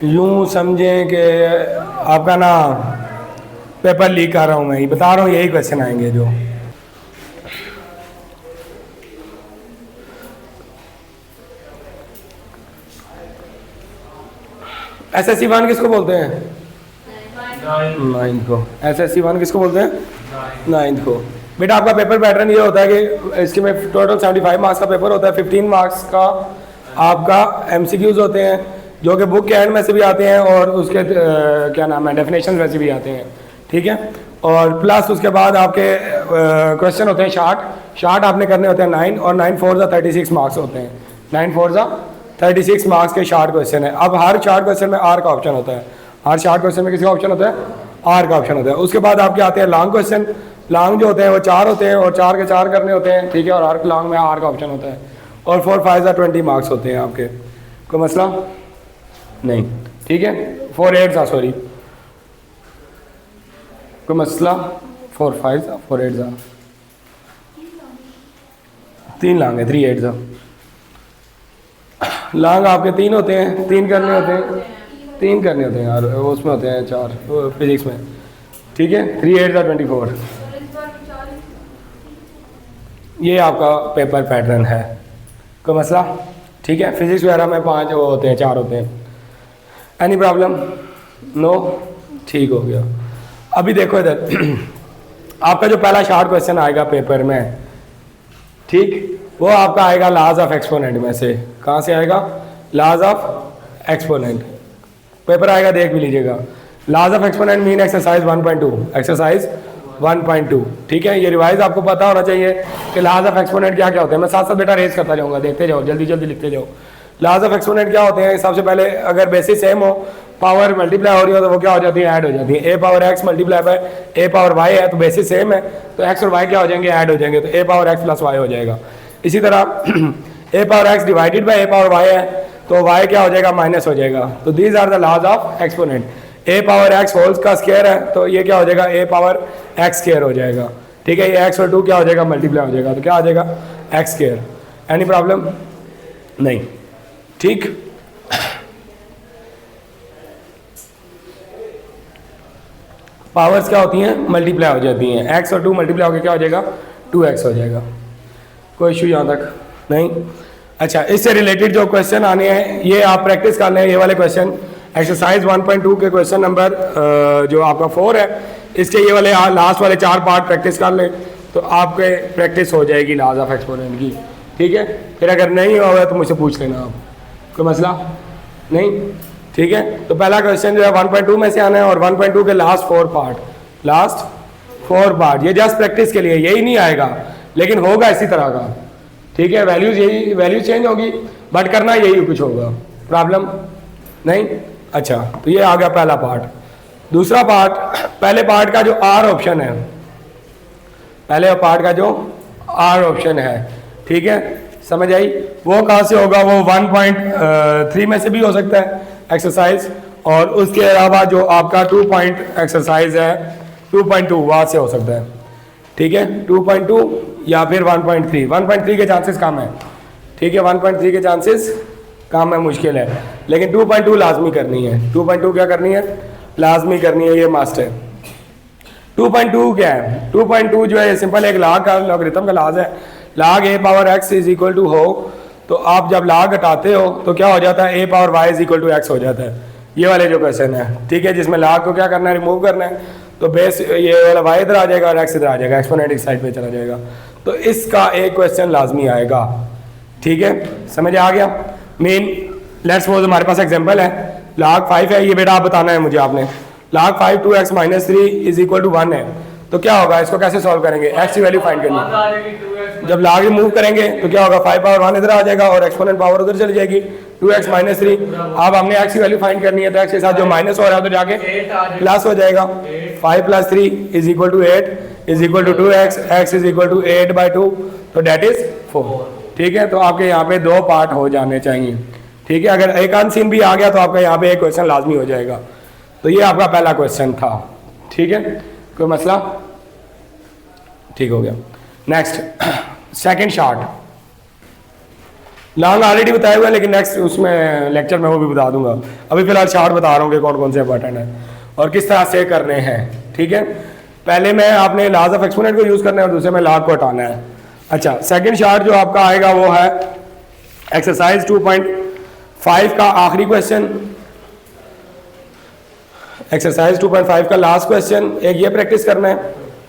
यूँ समझें कि आपका ना पेपर लीक कर रहा हूँ, मैं ही बता रहा हूँ, यही क्वेश्चन आएंगे जो SSC 1 किसको बोलते हैं? 9th को। SSC 1 किसको बोलते हैं? 9th को। बेटा आपका पेपर पैटर्न ये होता है कि इसके में टोटल 75 मार्क्स का पेपर होता है। 15 मार्क्स का आपका MCQs होते हैं जो कि बुक के एंड में से भी आते हैं और उसके क्या नाम है डेफिनेशन में से भी आते हैं, ठीक है। और प्लस उसके बाद आपके क्वेश्चन होते हैं शार्ट आपने करने होते हैं 9 और 9 4 36 मार्क्स होते हैं। 9 4 36 मार्क्स के शार्ट क्वेश्चन है। अब हर शार्ट क्वेश्चन में आर का ऑप्शन होता है। हर शार्ट क्वेश्चन में किसका ऑप्शन होता है? आर का ऑप्शन होता है। उसके बाद आपके आते हैं लॉन्ग क्वेश्चन। लॉन्ग जो होते हैं वो 4 होते हैं और 4 के 4 करने होते हैं, ठीक है। और हर लॉन्ग में आर का ऑप्शन होता है। और 4 5 20 मार्क्स होते हैं आपके। कोई मसला नहीं, ठीक है। 4 8 सॉरी, कोई मसला 4 5 4 8 3 लॉन्ग है, 3 8 लॉन्ग आपके 3 होते हैं, 3 करने होते हैं, 3 करने होते हैं यार, उसमें होते हैं 4 फिजिक्स में, ठीक है। 3 8 24। ये आपका पेपर पैटर्न है, कोई मसला, ठीक है। फिजिक्स वगैरह में 5 वो होते हैं, 4 होते हैं। Any problem? नो, ठीक हो गया। अभी देखो इधर आपका जो पहला शार्ट क्वेश्चन आएगा पेपर में, ठीक, वो आपका आएगा लॉज ऑफ एक्सपोनेंट में से। कहाँ से आएगा? Laws of exponent. पेपर आएगा, देख भी लीजिएगा। Laws of exponent mean exercise 1.2, exercise 1.2, ठीक है। ये रिवाइज आपको पता होना चाहिए कि लॉज ऑफ एक्सपोनेंट क्या क्या होते हैं। मैं साथ साथ बेटा रेज करता जाऊँगा, देखते जाओ, जल्दी जल्दी लिखते जाओ। लॉज ऑफ एक्सपोनेंट क्या होते हैं? सबसे पहले अगर बेसिस सेम हो, पावर मल्टीप्लाई हो रही हो तो वो क्या हो जाती है? ऐड हो जाती है। A power x multiply by a power y है तो बेसिस सेम है तो एक्स और वाई क्या हो जाएंगे? ऐड हो जाएंगे, तो a power x plus y हो जाएगा। इसी तरह a power x divided by a power y है तो वाई क्या हो जाएगा? माइनस हो जाएगा। तो these are the laws of exponent. A power x whole's का स्क्वायर है तो ये क्या हो जाएगा? ए पावर एक्स स्क्वायर हो जाएगा, ठीक है। ये एक्स और 2 क्या हो जाएगा? मल्टीप्लाई हो जाएगा, तो क्या आ जाएगा? X square. Any problem? नहीं, ठीक। पावर्स क्या होती हैं? मल्टीप्लाई हो जाती हैं। एक्स और 2 मल्टीप्लाई होकर क्या हो जाएगा? 2x हो जाएगा। कोई इशू यहाँ तक नहीं? अच्छा, इससे रिलेटेड जो क्वेश्चन आने हैं ये आप प्रैक्टिस कर लें। ये वाले क्वेश्चन एक्सरसाइज 1.2 के क्वेश्चन नंबर जो आपका 4 है, इसके ये वाले लास्ट वाले 4 पार्ट प्रैक्टिस कर लें तो आपके प्रैक्टिस हो जाएगी लॉज ऑफ एक्सपोनेंट की, ठीक है। फिर अगर नहीं होगा तो मुझसे पूछ लेना आप, कोई मसला नहीं, ठीक है। तो पहला क्वेश्चन जो है 1.2 में से आना है और 1.2 के लास्ट 4 पार्ट, ये जस्ट प्रैक्टिस के लिए, यही नहीं आएगा लेकिन होगा इसी तरह का, ठीक है। वैल्यूज चेंज होगी बट करना यही कुछ होगा। प्रॉब्लम नहीं? अच्छा, तो ये आ गया पहला पार्ट। दूसरा पार्ट, पहले पार्ट का जो आर ऑप्शन है, पहले पार्ट का जो आर ऑप्शन है, ठीक है, समझ आई? वो कहाँ से होगा? वो 1.3 में से भी हो सकता है एक्सरसाइज, और उसके अलावा जो आपका 2 पॉइंट एक्सरसाइज है 2.2 वहाँ से हो सकता है, ठीक है। 2.2 या फिर 1.3। 1.3 के चांसेस कम है, ठीक है। 1.3 के चांसेस कम है, मुश्किल है, लेकिन 2.2 लाजमी करनी है। 2.2 क्या करनी है? लाजमी करनी है, ये मस्ट है। 2.2 क्या है? 2.2 जो है सिंपल एक लाग का लॉगरिथम का लाज है। Log a power x is equal to हो तो आप जब लाग हटाते हो तो क्या हो जाता है? A power y is equal to x हो जाता है। ये वाले जो क्वेश्चन है, ठीक है, जिसमें लाग को क्या करना है? रिमूव करना है। तो बेस ये वाला वाई इधर आ जाएगा और एक्स इधर आ जाएगा, एक्सपोनेंट इस साइड पे चला जाएगा। तो इसका एक क्वेश्चन लाजमी आएगा, ठीक है, समझ आ गया? मेन लेट्स सपोज हमारे पास एग्जांपल है, log 5 है, ये बेटा आप बताना है मुझे आपने। log 5 2x - 3 is equal to 1 है तो क्या होगा? इसको कैसे सॉल्व करेंगे? x की वैल्यू फाइंड करनी है। जब log रिमूव करेंगे तो क्या होगा? 5 पावर 1 इधर आ जाएगा और एक्सपोनेंट पावर उधर चली जाएगी, 2x - 3। अब हमने x की वैल्यू फाइंड करनी है तो x के साथ जो माइनस हो रहा है तो जाके प्लस हो जाएगा। 5 + 3 is equal to 8 is equal to 2x, x is equal to 8/2 तो डेट इज 4, ठीक है। तो आपके यहाँ पे 2 पार्ट हो जाने चाहिए, ठीक है। अगर एक अनसीन भी आ गया तो आपका यहाँ पे एक क्वेश्चन लाजमी हो जाएगा। तो ये आपका पहला क्वेश्चन था, ठीक है, कोई मसला? ठीक हो गया। Next second short, long already बताया हुआ है, लेकिन नेक्स्ट उसमें लेक्चर में वो भी बता दूंगा। अभी फिलहाल शॉर्ट बता रहा हूँ कि कौन कौन से इंपॉर्टेंट है और किस तरह से करने हैं। ठीक है, पहले में आपने लॉज ऑफ एक्सपोनेंट को यूज़ करना है और दूसरे में लॉग को हटाना है। अच्छा, सेकंड शॉर्ट जो आपका आएगा वो है एक्सरसाइज 2.5 का आखिरी क्वेश्चन, एक्सरसाइज 2.5 का लास्ट क्वेश्चन। एक ये प्रैक्टिस करना है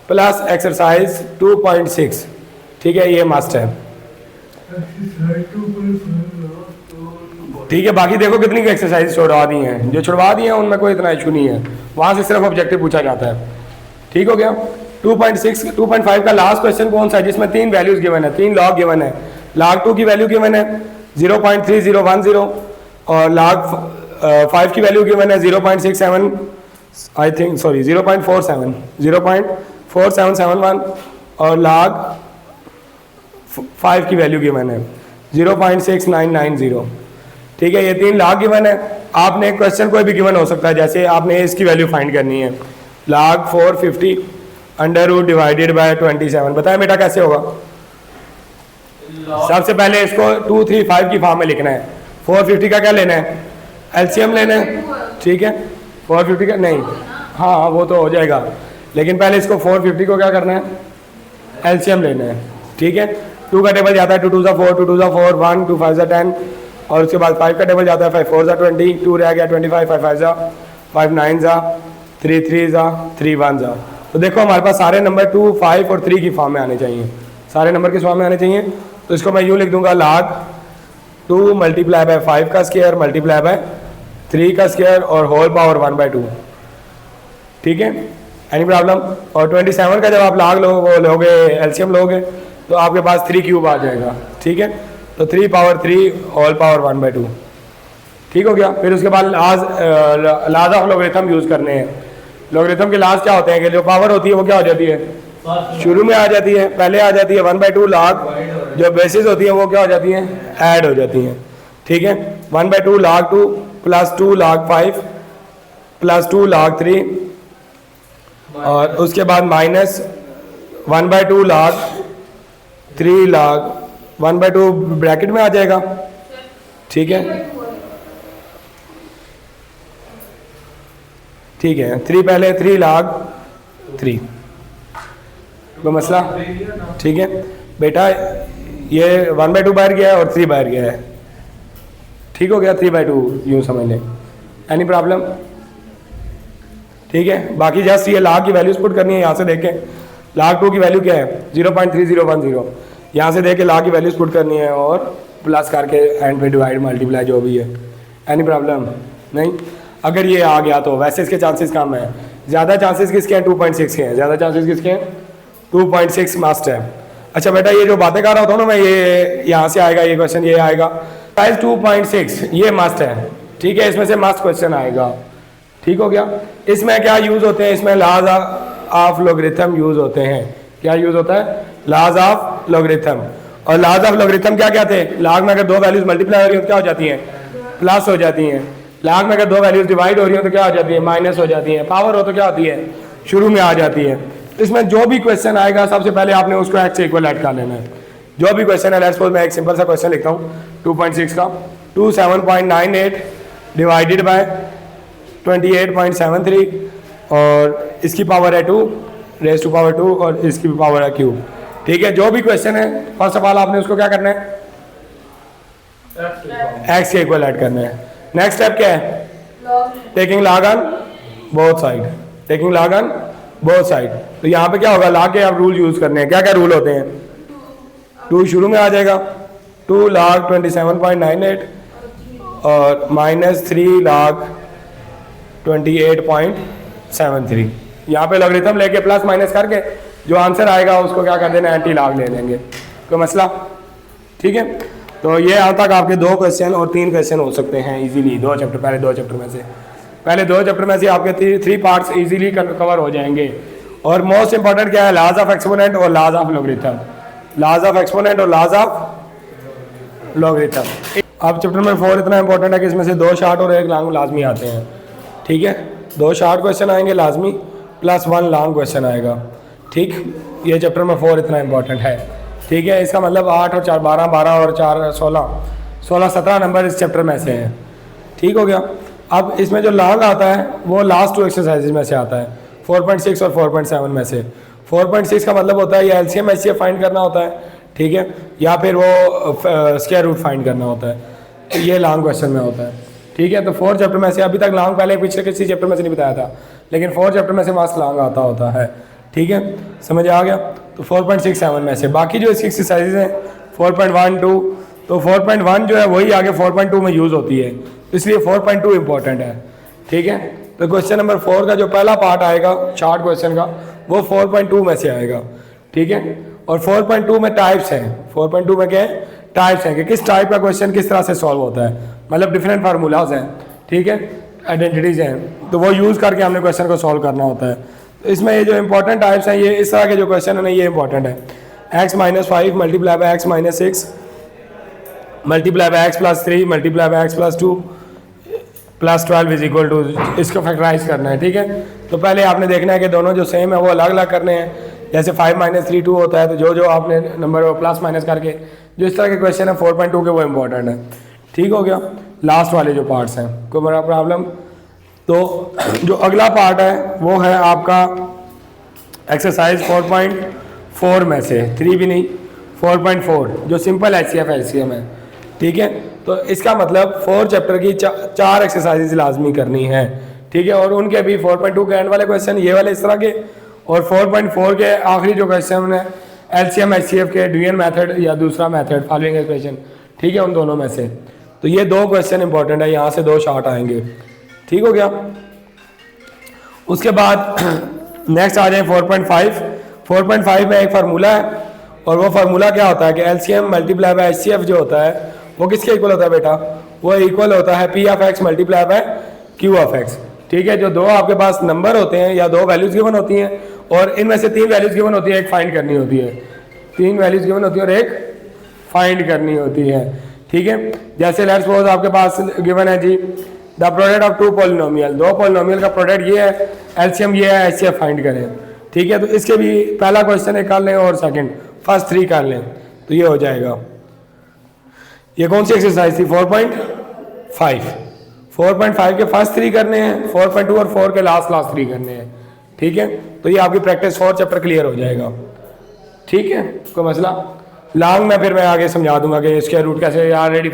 प्लस एक्सरसाइज 2.6। ठीक है, ये मस्ट है। ठीक है, बाकी देखो कितनी एक्सरसाइज छुड़वा दी हैं, जो छुड़वा दी हैं उनमें कोई इतना इशू नहीं है, वहाँ से सिर्फ ऑब्जेक्टिव पूछा जाता है। ठीक हो गया। 2.5 का लास्ट क्वेश्चन कौन सा है जिसमें 3 वैल्यूज गिवन है, 3 लॉग गिवन है। log 2 की वैल्यू गिवन है 0.3010 और log 5 की वैल्यू गिवन है 0.67 आई थिंक, सॉरी 0.4771 और log 5 की वैल्यू गिवन है 0.6990। ठीक है, ये 3 लॉग गिवन है। आपने एक क्वेश्चन कोई भी गिवन हो सकता है, जैसे आपने इसकी वैल्यू फाइंड करनी है log 450 under root divided by 27। बताएं बेटा कैसे होगा? सबसे पहले इसको 2, 3, 5 की फॉर्म में लिखना है। 450 का क्या लेना है? एलसीएम लेना है। ठीक है, 450 का नहीं, हाँ वो तो हो जाएगा, लेकिन पहले इसको 450 को क्या करना है? एलसीएम लेना है। ठीक है, 2 का टेबल जाता है 2 2 4, 2 2 4 1, 2 5 10 और उसके बाद 5 का टेबल जाता है 5 4 20, 2 रह गया 25, 5 5 5 9 3 3 3 1। तो देखो हमारे पास सारे नंबर 2, 5 और 3 की फॉर्म में आने चाहिए, सारे नंबर किस फॉर्म में आने चाहिए। तो इसको मैं यूँ लिख दूंगा log 2 मल्टीप्लाई बाय 5 का स्क्वायर मल्टीप्लाई बाय 3 का स्क्वायर और होल पावर 1/2। ठीक है, एनी प्रॉब्लम? और 27 का जब आप लोगे एलसीएम लोगे तो आपके पास 3 क्यूब आ जाएगा। ठीक है, तो 3 पावर 3 होल पावर 1/2। ठीक हो गया। फिर उसके बाद लाज ऑफ लॉगरिथम यूज़ करने हैं। लॉगरिथम के लाज क्या होते हैं कि जो पावर होती है वो क्या हो जाती है? शुरू में आ जाती है, पहले आ जाती है 1/2 log, जो बेसिस होती है वो क्या हो जाती हैं? ऐड हो जाती हैं। ठीक है, 1/2 log 2 plus 2 log 5 plus 2 log 3 और उसके बाद माइनस 1/2 log 3 log 1/2 ब्रैकेट में आ जाएगा। ठीक है, ठीक है, 3 पहले 3 log 3 कोई मसला? ठीक है बेटा, ये 1/2 बाहर गया है और 3 बाहर गया है। ठीक हो गया, 3/2 यूँ समझ लें। Any problem? ठीक है, बाकी जस्ट ये log की वैल्यूज पुट करनी है। यहाँ से देखें log 2 की वैल्यू क्या है? 0.3010। यहाँ से देख के log की वैल्यूज पुट करनी है और प्लस करके एंड पे डिवाइड मल्टीप्लाई जो भी है। Any problem? नहीं। अगर ये आ गया तो वैसे इसके चांसेस कम है, ज़्यादा चांसेस किसके हैं? 2.6 के हैं। ज़्यादा चांसेस किसके हैं? 2.6 मस्ट है। अच्छा बेटा, ये जो बातें कर रहा था ना मैं, ये यहाँ से आएगा, ये क्वेश्चन ये आएगा साइज 2.6, ये मस्ट है। ठीक है, इसमें से मस्ट क्वेश्चन आएगा। ठीक हो गया। इसमें क्या यूज़ होते हैं? इसमें लॉज ऑफ लॉगरिथम यूज़ होते हैं। क्या यूज़ होता है? Laws of logarithm. और लॉज ऑफ लॉगरिथम क्या क्या थे? लॉग में अगर 2 वैल्यूज मल्टीप्लाई हो रही हो तो क्या हो जाती हैं? प्लस हो जाती हैं। लॉग में अगर 2 वैल्यूज डिवाइड हो रही हो तो क्या हो जाती है? माइनस हो जाती है। पावर हो तो क्या होती है? शुरू में आ जाती है। इसमें जो भी क्वेश्चन आएगा सबसे पहले आपने उसको एक्स से इक्वल ऐड कर लेना है। जो भी क्वेश्चन है, लेट्स सपोज मैं एक सिंपल सा क्वेश्चन लिखता हूँ 2.6 का, 27.98 डिवाइडेड बाय 28.73 और इसकी पावर है 2 रेज़ टू पावर 2 और इसकी भी पावर है क्यूब। ठीक है, जो भी क्वेश्चन है फर्स्ट ऑफ ऑल आपने उसको क्या करना है? एक्स के इक्वल ऐड करना है। नेक्स्ट स्टेप क्या है? Taking log on both side. Taking log on both side. तो यहाँ पे क्या होगा? लॉग के आप रूल यूज करने हैं। क्या क्या रूल होते हैं? 2 शुरू में आ जाएगा, 2 log 27.98 और माइनस 3 log 28.73। यहाँ पे लॉगरिथम लेके प्लस माइनस करके जो आंसर आएगा उसको क्या कर देना? एंटी लॉग ले लेंगे। कोई मसला? ठीक है, तो ये यहाँ तक आपके 2 क्वेश्चन और 3 क्वेश्चन हो सकते हैं इजीली। 2 चैप्टर पहले 2 चैप्टर में से आपके 3 पार्ट्स इजीली कवर हो जाएंगे। और मोस्ट इंपॉर्टेंट क्या है? लॉज ऑफ एक्सपोनेंट और laws of logarithm. Laws of exponent और लॉज ऑफ लॉगरिथम। अब चैप्टर नंबर 4 इतना इंपॉर्टेंट है कि इसमें से 2 शॉर्ट और 1 लॉन्ग लाजमी आते हैं। ठीक है, 2 शॉर्ट क्वेश्चन आएंगे लाजमी प्लस 1 लॉन्ग क्वेश्चन आएगा। ठीक, ये चैप्टर नंबर 4 इतना इंपॉर्टेंट है। ठीक है, इसका मतलब 8 और 4 12, 12 और 4 16, 16 17 नंबर इस चैप्टर में से हैं। ठीक हो गया। अब इसमें जो लॉन्ग आता है वो लास्ट 2 एक्सरसाइजेज में से आता है, 4.6 और 4.7 में से। 4.6 का मतलब होता है ये एलसीएम एचसीएफ फाइंड करना होता है, ठीक है, या फिर वो स्क्वायर रूट फाइंड करना होता है, तो ये लॉन्ग क्वेश्चन में होता है। ठीक है, तो 4 चैप्टर में से, अभी तक लॉन्ग पहले पिछले किसी चैप्टर में से नहीं बताया था, लेकिन 4 चैप्टर में से मार्क्स लॉन्ग आता होता है। ठीक है, समझ आ गया। तो 4.67 में से बाकी जो इसकी एक्सरसाइजेज हैं 4.12, तो 4.1 जो है वही आगे 4.2 में यूज़ होती है, इसलिए 4.2 इंपॉर्टेंट है। ठीक है, तो क्वेश्चन नंबर 4 का जो पहला पार्ट आएगा शार्ट क्वेश्चन का वो 4.2 में से आएगा। ठीक है, और 4.2 में टाइप्स हैं, 4.2 में क्या है, टाइप्स हैं कि किस टाइप का क्वेश्चन किस तरह से सॉल्व होता है, मतलब डिफरेंट फार्मूलाज हैं, ठीक है, आइडेंटिटीज हैं, तो वो यूज़ करके हमने क्वेश्चन को सॉल्व करना होता है। तो इसमें ये जो इंपॉर्टेंट टाइप्स हैं, ये इस तरह के जो क्वेश्चन है ना, ये इंपॉर्टेंट है। x-5 multiply by x-6 multiply by x+3 multiply by x+2 plus 12 is equal to, इसको फैक्टराइज करना है। ठीक है, तो पहले आपने देखना है कि दोनों जो सेम है वो अलग अलग करने हैं। जैसे 5 - 3 2 होता है, तो जो जो आपने नंबर प्लस माइनस करके जो इस तरह के क्वेश्चन है 4.2 के वो इंपॉर्टेंट है। ठीक हो गया, लास्ट वाले जो पार्ट्स हैं कोई बड़ा प्रॉब्लम। तो जो अगला पार्ट है वो है आपका एक्सरसाइज 4.4 में से, 3 भी नहीं 4.4, जो सिंपल एचसीएफ एलसीएम है। ठीक है, तो इसका मतलब 4 चैप्टर की 4 एक्सरसाइजेज लाजमी करनी है। ठीक है, और उनके भी 4.2 के एंड वाले क्वेश्चन ये वाले इस तरह के, और 4.4 के आखिरी जो क्वेश्चन है एलसीएम एचसीएफ के ड्यूएन मेथड या दूसरा मेथड फॉलोइंग एक्सप्रेशन। ठीक है, उन दोनों में से तो ये 2 क्वेश्चन इंपॉर्टेंट है, यहाँ से 2 शार्ट आएंगे। ठीक हो गया। उसके बाद नेक्स्ट आ जाए 4.5। 4.5 में एक फार्मूला है, और वो फार्मूला क्या होता है कि एलसीएम मल्टीप्लाई बाय एचसीएफ जो होता है वो किसके इक्वल होता है बेटा, वो इक्वल होता है P of x multiply bye Q of x. ठीक है, जो 2 आपके पास नंबर होते हैं या 2 वैल्यूज गिवन होती हैं, और इनमें से 3 वैल्यूज गिवन होती है, एक फाइंड करनी होती है। 3 वैल्यूज गिवन होती है और एक फाइंड करनी होती है। ठीक है, जैसे लेट्स सपोज आपके पास गिवन है जी the product of 2 polynomial, 2 polynomial का प्रोडक्ट ये है, एलसीएम ये है, एचसीएफ फाइंड करें। ठीक है, तो इसके भी पहला क्वेश्चन एक कर लें और सेकंड फर्स्ट 3 कर लें, तो ये हो जाएगा। ये कौन सी एक्सरसाइज थी 4.5। 4.5 के फर्स्ट 3 करने हैं, 4.2 और 4 के लास्ट 3 करने हैं। ठीक है, तो ये आपकी प्रैक्टिस 4 चैप्टर क्लियर हो जाएगा। ठीक है, कोई मसला लॉन्ग में फिर मैं आगे समझा दूंगा कि स्क्वायर रूट कैसे ऑलरेडी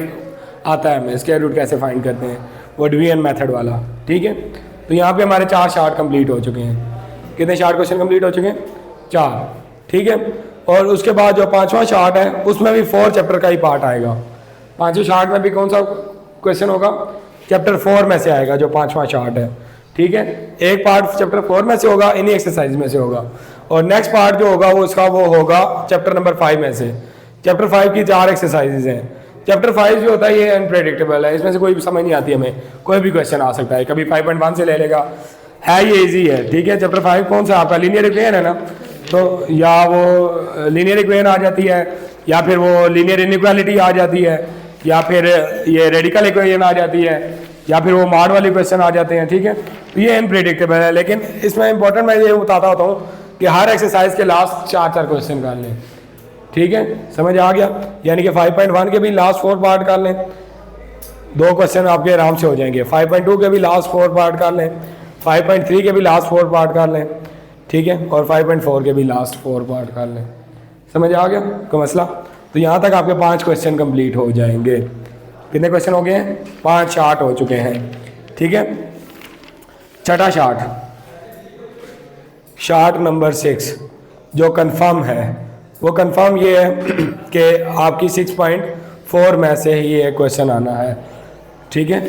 आता है, हमें स्क्वायर रूट कैसे फाइंड करते हैं, वो डिवीजन मेथड वाला। ठीक है, तो यहाँ पे हमारे 4 शार्ट कंप्लीट हो चुके हैं। कितने शार्ट क्वेश्चन कंप्लीट हो चुके हैं? 4। ठीक है, और उसके बाद जो 5वां शार्ट है उसमें भी 4 चैप्टर का ही पार्ट आएगा। 5वें शार्ट में भी कौन सा क्वेश्चन होगा? चैप्टर 4 में से आएगा जो 5वां शार्ट है। ठीक है, एक पार्ट चैप्टर 4 में से होगा, इन्हीं एक्सरसाइज में से होगा, और नेक्स्ट पार्ट जो होगा वो उसका वो होगा चैप्टर नंबर 5 में से। चैप्टर 5 की 4 एक्सरसाइजेज हैं। चैप्टर 5 जो होता है ये अनप्रेडिक्टेबल है, इसमें से कोई भी समझ नहीं आती हमें, कोई भी क्वेश्चन आ सकता है, कभी 5.1 से ले लेगा, है ये इजी है। ठीक है, चैप्टर 5 कौन सा आपका लीनियर इक्वेशन है ना, तो या वो लीनियर इक्वेशन आ जाती है, या फिर वो लीनियर इनइक्वालिटी आ जाती है, या फिर ये रेडिकल इक्वेशन आ जाती है, या फिर वो मॉड वाले क्वेश्चन आ जाते हैं। ठीक है, तो ये अनप्रेडिक्टेबल है, लेकिन इसमें इंपॉर्टेंट मैं ये बताता होता हूँ कि हर एक्सरसाइज के लास्ट 4 क्वेश्चन कर लें। ठीक है, समझ आ गया, यानी कि 5.1 के भी लास्ट 4 पार्ट कर लें, 2 क्वेश्चन आपके आराम से हो जाएंगे। 5.2 के भी लास्ट 4 पार्ट कर लें, 5.3 के भी लास्ट 4 पार्ट कर लें। ठीक है, और 5.4 के भी लास्ट 4 पार्ट कर लें। समझ आ गया कोई मसला? तो यहाँ तक आपके 5 क्वेश्चन कंप्लीट हो जाएंगे। कितने क्वेश्चन हो गए हैं? 5 शार्ट हो चुके हैं। ठीक है, छठा शार्ट, शार्ट नंबर 6 जो कंफर्म है, वो कंफर्म ये है कि आपकी 6.4 में से ही ये क्वेश्चन आना है। ठीक है,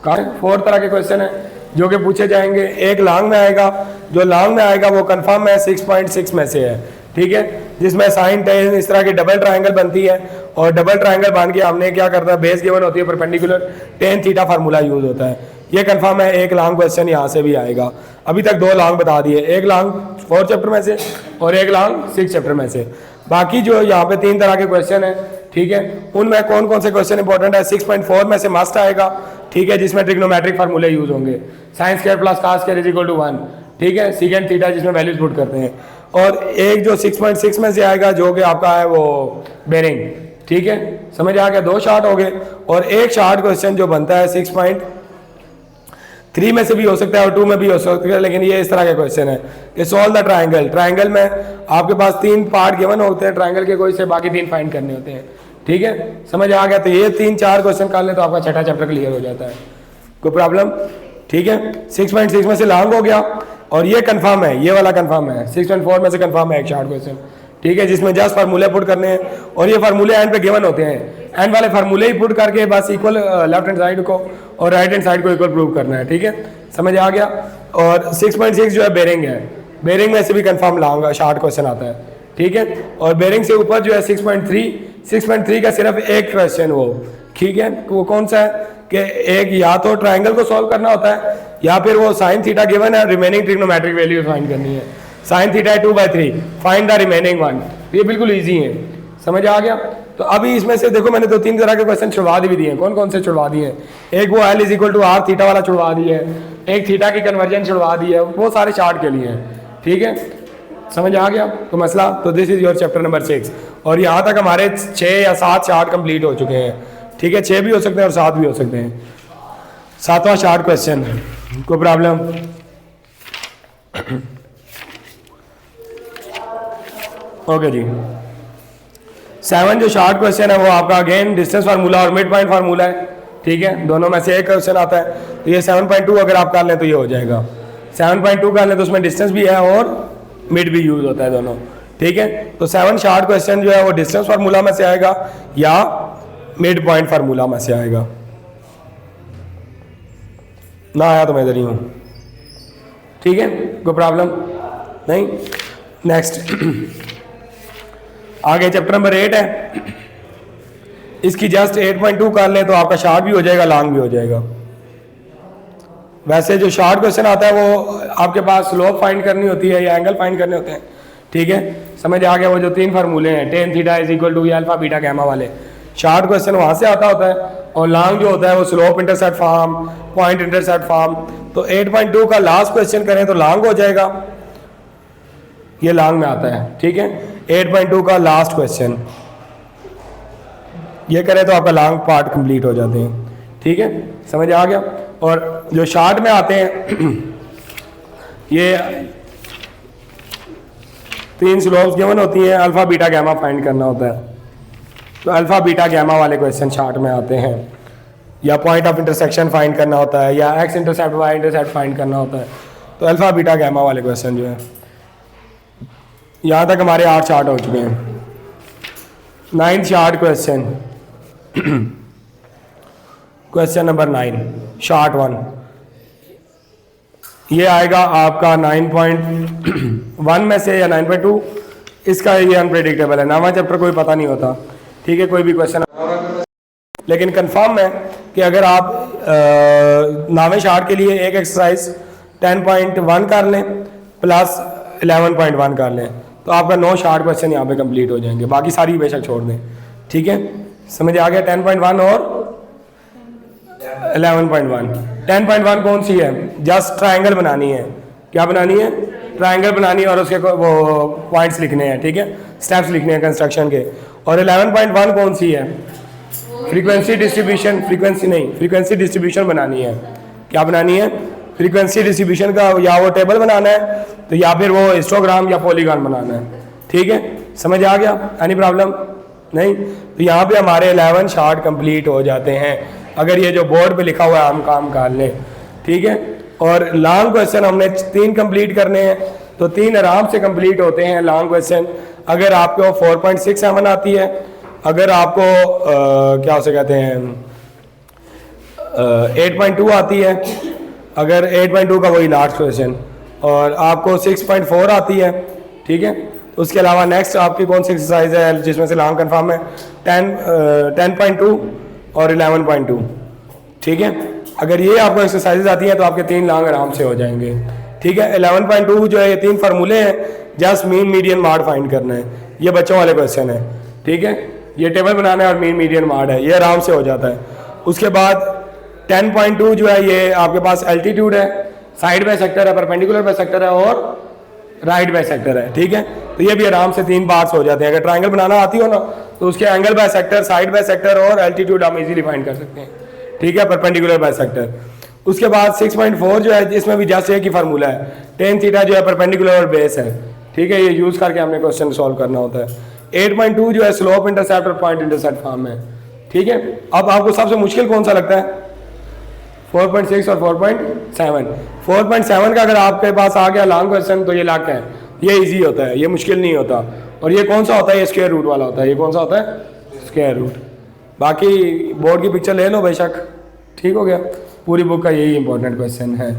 4 तरह के क्वेश्चन है जो कि पूछे जाएंगे। एक लॉन्ग में आएगा, जो लॉन्ग में आएगा वो कंफर्म है 6.6 में से है। ठीक है, जिसमें साइन टेन इस तरह की डबल ट्रायंगल बनती है, और डबल ट्रायंगल बन के हमने क्या करता है, बेस गिवन होती है perpendicular, tan theta formula use होता है। ये कंफर्म है। एक लॉन्ग क्वेश्चन यहाँ से भी आएगा। अभी तक 2 लॉन्ग बता दिए, एक लॉन्ग 4 चैप्टर में से और एक लॉन्ग 6 चैप्टर में से। बाकी जो यहाँ पे 3 तरह के क्वेश्चन है, ठीक है, उनमें कौन कौन से क्वेश्चन इंपॉर्टेंट है? 6.4 में से मस्ट आएगा। ठीक है, जिसमें ट्रिग्नोमेट्रिक फार्मूले यूज होंगे, sine square plus cos square is equal to 1। ठीक है, सीकेंड थीटा जिसमें वैल्यूज पुट करते हैं। और एक जो 6.6 में से आएगा जो कि आपका है वो बेरिंग, ठीक है, समझ आ गया। 2 शार्ट हो गए और एक शार्ट क्वेश्चन जो बनता है 6.3 में से भी हो सकता है और 2 में भी हो सकता है, लेकिन ये इस तरह का क्वेश्चन है कि सॉल्व द ट्राइंगल। ट्राइंगल में आपके पास 3 पार्ट गिवन होते हैं ट्राइंगल के, कोई से बाकी 3 फाइंड करने होते हैं, ठीक है, समझ आ गया। तो ये 3-4 क्वेश्चन कर ले तो आपका छठा चैप्टर क्लियर हो जाता है, कोई प्रॉब्लम, ठीक है। 6.6 में से लॉन्ग हो गया और ये कंफर्म है, ये वाला कंफर्म है। 6.4 में से कंफर्म है एक शार्ट क्वेश्चन, ठीक है, जिसमें जस्ट फार्मूले पुट करने हैं और ये फार्मूले एंड पे गिवन होते हैं, एंड वाले फार्मूले ही पुट करके बस इक्वल लेफ्ट हैंड साइड को और राइट हैंड साइड को इक्वल प्रूव करना है, ठीक है, समझ आ गया। और 6.6 जो है बेरिंग है, बेरिंग में से भी कंफर्म लॉन्ग शार्ट क्वेश्चन आता है, ठीक है। और बेरिंग से ऊपर जो है 6.3 का सिर्फ एक क्वेश्चन वो, ठीक है, वो कौन सा है कि एक या तो ट्राइंगल को सॉल्व करना होता है या फिर वो साइन थीटा गिवन है, रिमेनिंग ट्रिग्नोमेट्रिक वैल्यू फाइंड करनी है। Sine theta 2/3, find the remaining one, ये बिल्कुल इजी है, समझ आ गया। तो अभी इसमें से देखो मैंने 2-3 तरह के क्वेश्चन छुड़वा भी दिए हैं। कौन कौन से छुड़वा दिए हैं? एक वो L = R थीटा वाला छुड़वा दिया है, एक थीटा की कन्वर्जन छुड़वा दी है, वो सारे चार्ट के लिए हैं, ठीक है, समझ आ गया तो मसला। तो this is your chapter number 6 और यहाँ तक हमारे 6 या 7 चार्ट कंप्लीट हो चुके हैं, ठीक है, 6 भी हो सकते हैं और 7 भी हो सकते हैं। 7वां शार्ट क्वेश्चन, कोई प्रॉब्लम? ओके जी। 7 जो शार्ट क्वेश्चन है वो आपका अगेन डिस्टेंस फार्मूला और मिड पॉइंट फार्मूला है, ठीक है, दोनों में से एक क्वेश्चन आता है। तो ये 7.2 अगर आप कर लें तो ये हो जाएगा। 7.2 कर लें तो उसमें डिस्टेंस भी है और मिड भी यूज होता है दोनों, ठीक है। तो 7 शार्ट क्वेश्चन जो है वो डिस्टेंस फार्मूला में से आएगा या मिड पॉइंट फार्मूला में से आएगा। ना आया तो मैं इधर ही हूँ, ठीक है, कोई प्रॉब्लम नहीं। नेक्स्ट आगे चैप्टर नंबर 8 है, इसकी जस्ट 8.2 कर लें तो आपका शार्ट भी हो जाएगा, लॉन्ग भी हो जाएगा। वैसे जो शार्ट क्वेश्चन आता है वो आपके पास स्लोप फाइंड करनी होती है या एंगल फाइंड करने होते हैं, ठीक है, समझ आ गया। वो जो 3 फार्मूले हैं tan θ = अल्फा बीटा गैमा वाले, शार्ट क्वेश्चन वहाँ से आता होता है और लॉन्ग जो होता है वो slope intercept form, point intercept form. तो 8.2 का लास्ट क्वेश्चन करें तो लॉन्ग हो जाएगा, ये लॉन्ग में आता है, ठीक है। 8.2 का लास्ट क्वेश्चन ये करें तो आपका लॉन्ग पार्ट कंप्लीट हो जाते हैं, ठीक है, समझ आ गया। और जो शार्ट में आते हैं ये 3 स्लोप्स गिवन होती हैं, अल्फा बीटा गैमा फाइंड करना होता है। तो अल्फा बीटा गैमा वाले क्वेश्चन शार्ट में आते हैं, या पॉइंट ऑफ इंटरसेक्शन फाइंड करना होता है, या x intercept y intercept find करना होता है। तो अल्फा बीटा गैमा वाले क्वेश्चन जो है, यहाँ तक हमारे 8 शार्ट हो चुके हैं। 9th short question, question number 9 short 1, ये आएगा आपका 9.1 में से या 9.2, इसका ये अनप्रेडिक्टेबल है, नवा चैप्टर कोई पता नहीं होता, ठीक है, कोई भी क्वेश्चन, लेकिन कंफर्म है कि अगर आप नावे शार्ट के लिए एक एक्सरसाइज 10.1 कर लें प्लस 11.1 कर लें तो आपका 9 शार्ट क्वेश्चन यहाँ पे कंप्लीट हो जाएंगे, बाकी सारी बेशक छोड़ दें, ठीक है, समझ आ गया। 10.1 और 11.1। 10.1 कौन सी है? जस्ट ट्राइंगल बनानी है, क्या बनानी है? ट्राइंगल बनानी है और उसके वो पॉइंट्स लिखने हैं, ठीक है, स्टेप्स लिखने हैं कंस्ट्रक्शन के। और 11.1 कौन सी है? फ्रीक्वेंसी डिस्ट्रीब्यूशन, फ्रीक्वेंसी नहीं, फ्रीक्वेंसी डिस्ट्रीब्यूशन बनानी है। क्या बनानी है? फ्रीक्वेंसी डिस्ट्रीब्यूशन का या वो टेबल बनाना है तो या फिर वो हिस्टोग्राम या पॉलीगॉन बनाना है, ठीक है, समझ आ गया? एनी प्रॉब्लम नहीं? तो यहाँ पे हमारे 11 शार्ट कंप्लीट हो जाते हैं अगर ये जो बोर्ड पे लिखा हुआ है हम काम कर लें, ठीक है। और लॉन्ग क्वेश्चन हमने 3 कंप्लीट करने हैं तो 3 आराम से कंप्लीट होते हैं लॉन्ग क्वेश्चन। अगर आपको 4.67 आती है, अगर आपको क्या उसे कहते हैं 8.2 आती है, अगर 8.2 का वही लास्ट क्वेश्चन, और आपको 6.4 आती है, ठीक है। उसके अलावा नेक्स्ट आपकी कौन सी एक्सरसाइज है जिसमें से लॉन्ग कंफर्म है? 10.2 और 11.2, ठीक है। अगर ये आपको एक्सरसाइजेज आती हैं तो आपके 3 लॉन्ग आराम से हो जाएंगे, ठीक है। 11.2 जो है ये 3 फार्मूले हैं, जस्ट मीन मीडियन मार्ड फाइंड करना है, ये बच्चों वाले क्वेश्चन है, ठीक है। ये टेबल बनाना है और मीन मीडियन मार्ड है, ये आराम से हो जाता है। उसके बाद 10.2 जो है ये आपके पास एल्टीट्यूड है, साइड बाय सेक्टर है, परपेंडिकुलर बाय सेक्टर है और राइट बाइसेक्टर है, ठीक है। तो ये भी आराम से 3 पार्ट्स हो जाते हैं। अगर ट्राइंगल बनाना आती हो ना तो उसके एंगल बाइसेक्टर, साइड बाइसेक्टर और एल्टीट्यूड हम इजीली फाइंड कर सकते हैं, ठीक है, परपेंडिकुलर बाइसेक्टर। उसके बाद 6.4 जो है इसमें भी जस्ट एक ही फार्मूला है, टेन थीटा जो है परपेंडिकुलर और बेस है, ठीक है, ये यूज करके हमने क्वेश्चन सॉल्व करना होता है। 8.2 जो है स्लोप इंटरसेप्ट और पॉइंट इंटरसेप्ट फॉर्म है, ठीक है। अब आपको सबसे मुश्किल कौन सा लगता है? 4.6 और 4.7। 4.7 का अगर आपके पास आ गया लॉन्ग क्वेश्चन तो ये लाख है, ये इजी होता है, ये मुश्किल नहीं होता। और ये कौन सा होता है? ये स्क्वायर रूट वाला होता है। ये कौन सा होता है? Square root. बाकी बोर्ड की पिक्चर ले लो बेशक, ठीक हो गया। पूरी बुक का यही इंपॉर्टेंट क्वेश्चन है।